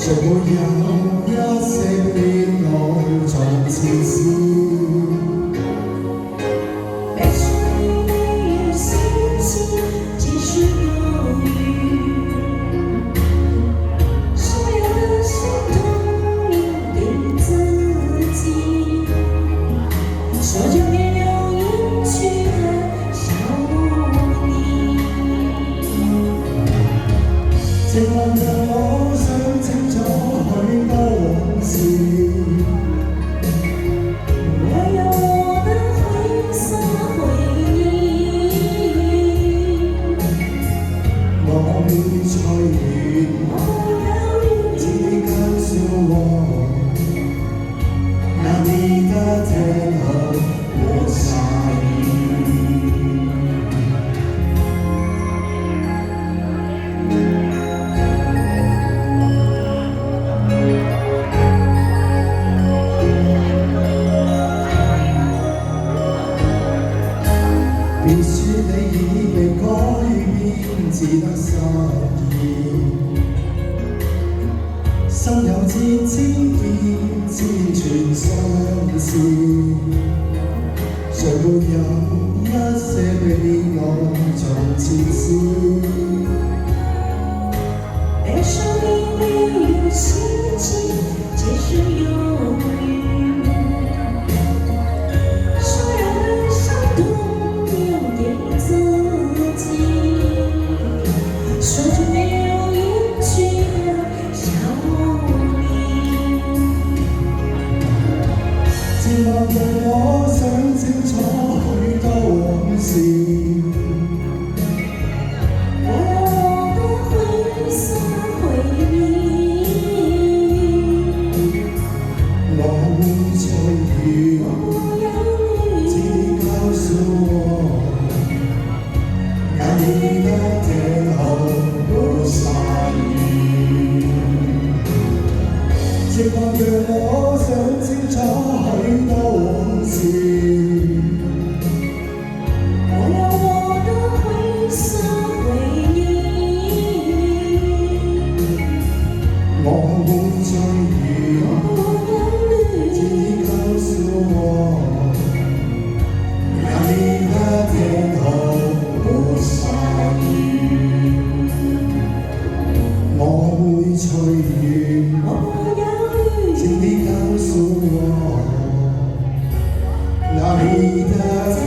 誰沒有一些戀愛像前事？悲傷沒有心情，繼續猶豫，所有的心痛留給自己，說着別留一句的小魔你。靜望着我想清楚許多往事。我有我的灰色回憶，我會隨緣，只告訴我，那你的天后我下雨。別說你已被改變，只得失意。心有千千遍，千串相思。誰沒有一些被戀愛像前事？悲傷裡沒有心情，繼續猶豫，所有的傷痛留給自己，說着沒有一句的小魔你。靜望着我想清楚許多往事。我有我的灰色回憶，我會隨緣，只告訴我，那你的天后不下雨。靜望着我想清楚許多往事。我有我的灰色回憶，我會隨緣，只告訴我，那你的天后不下雨。我會隨緣，請你告訴我，那你的天